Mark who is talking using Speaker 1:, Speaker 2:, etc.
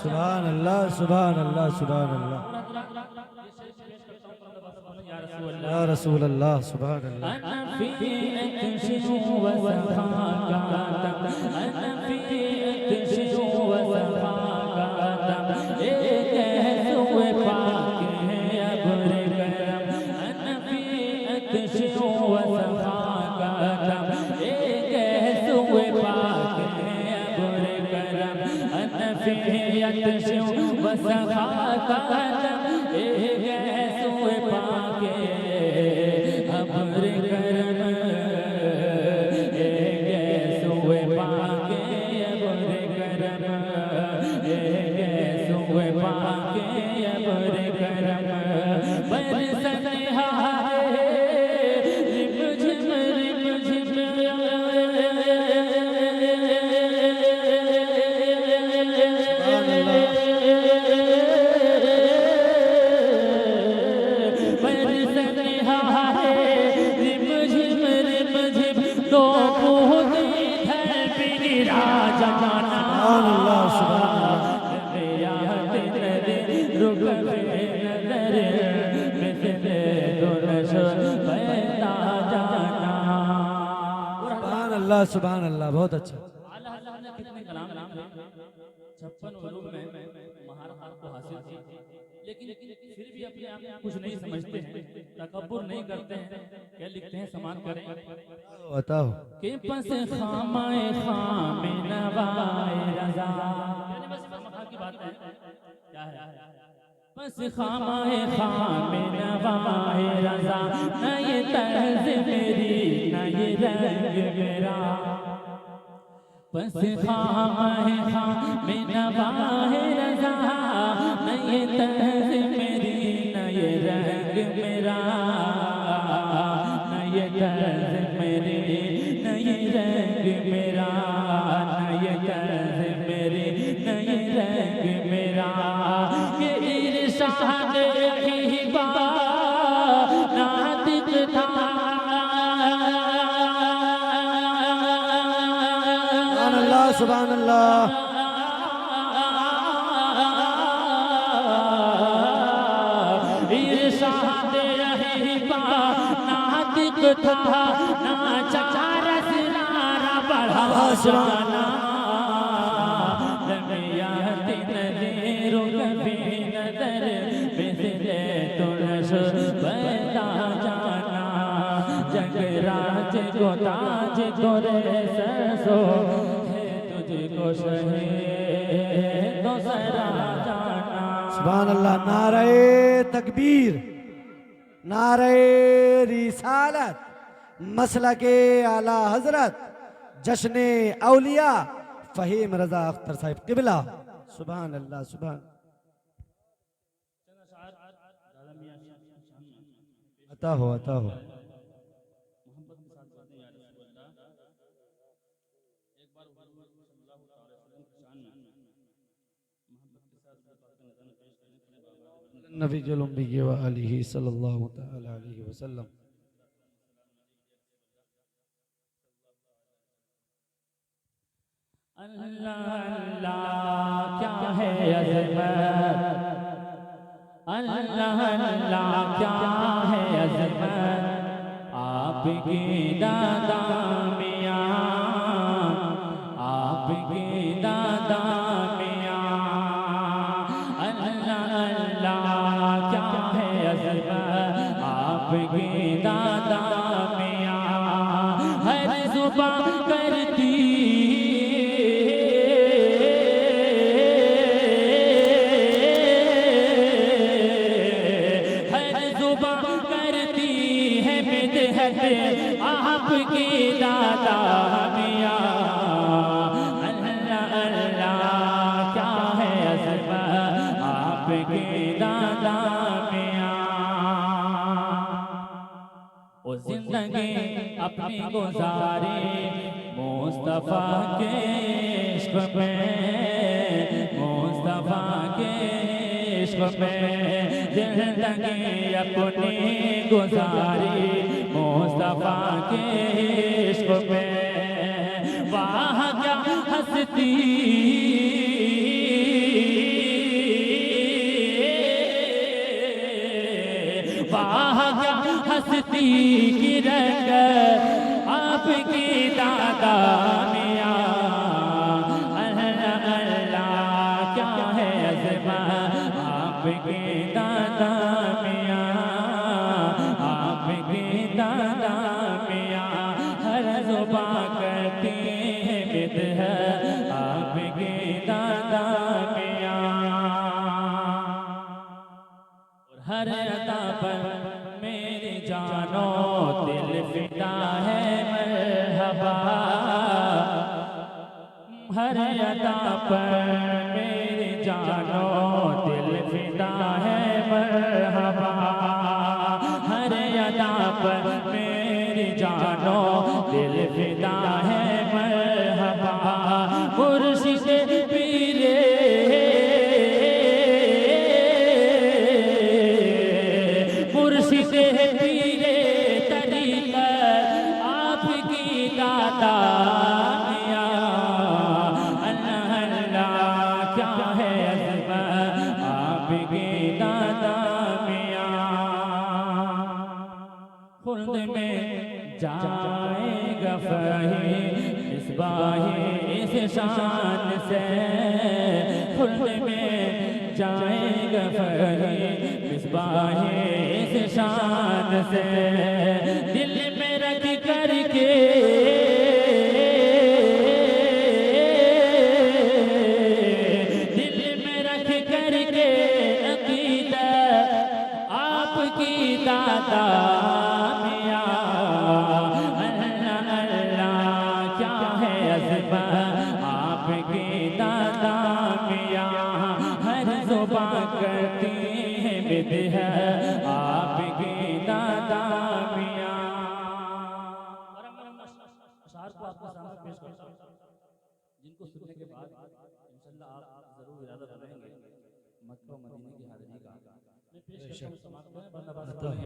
Speaker 1: सुभान अल्लाह सुभान अल्लाह सुभान अल्लाह या रसूल अल्लाह सुभान अल्लाह सुभान अल्लाह बहुत अच्छा।
Speaker 2: कितने कलाम 56 उलूम में महारत को हासिल की, लेकिन फिर भी अपने आप में कुछ नहीं समझते हैं, तकब्बुर नहीं करते हैं। क्या लिखते हैं, समान करें,
Speaker 1: बताओ
Speaker 2: कि पस खामाए खामे नवाए रज़ा, बस मखा की बात है, क्या है, बस खामाए खामे नवाए रज़ा, न ये तर्ज मेरी न ये रंग मेरा, बस खामाए खामे नवाए रज़ा, न ये तर्ज मेरी न ये रंग मेरा, न ये तर्ज मेरी न ये रंग मेरा, न ये तर्ज मेरी न ये रंग मेरा, ये इरशाद ही नातिक था।
Speaker 1: सुभान अल्लाह
Speaker 2: इरशाद रहे बा नातिक था ना चारस नारा बढ़ावा जाना लमियात नज़ीर कभी नजर बिजले तुरस पैदा जाना जगराज को ताज तोरे सरसो है तुझको शहीद तो सरा जाना।
Speaker 1: सुभान अल्लाह। नारे तकबीर, नारे रिसालत, मसलके आला हजरत, जश्ने औलिया फहीम रजा अख्तर साहिब किबला। सुभान अल्लाह, सुभान। अता हो, अता हो। नबी जुलुम्बी व आलिही सल्लल्लाहु तआला अलैहि वसल्लम।
Speaker 2: अल्लाह अल्लाह क्या है अज़मत, अल्लाह अल्लाह क्या है अज़मत आपकी दादा मियां, आपकी दादा मियां। अल्लाह अल्लाह क्या है अज़मत आपकी दादा मियां। हर जुबान करती आपकी दादा मियां। अल्लाह अल्लाह क्या है अज़मत आपकी दादा मियां। ओ जिंदगी अपनी गुजारी मुस्तफा के इश्क में, मुस्तफा के इश्क में जिंदगी अपनी गुजारी मुस्तफा के इश्क में। वाह क्या हंसती वाह क्या हंसती की रंग आपकी दादा मियां। अल्लाह अल्लाह क्या है अज़मत आपकी दादा मियां, आपकी दादा मियां। हर जुबान करती है बिदअत आपकी दादा मियां। और हर अदा पर मेरी जानो दिल फिदा है मरहबा, हर अदा पर मेरी जानो दिल फिदा है मरहबा। हर अदा पर मेरी जानो दिल फिदा है मरहबा। मुर्शिद पीरे मुर्शिद पीरे तरीक़त आपकी दादा मियां। अल्लाह अल्लाह क्या है अज़मत आपकी दादा मियां। खुल्द में जाएगा फही मिसबाही इस शान से, खुल्द में जाएगा फही मिसबाही इस शान से। दिल में रख करके दिल में रख करके अक़ीदत आपकी दादा मियां। अल्लाह अल्लाह क्या है अज़मत आपकी दादा मियां। हर जुबान करती है बिदअत आपकी दादा मियां। अशार को आपके सामने पेश करता हूं, जिनको सुनने के बाद इंशाअल्लाह आप जरूर इरादा करेंगे मक्का और मदीने की हाज़िरी का। मैं पेश करता हूं, समाप्त करें, बंदा बात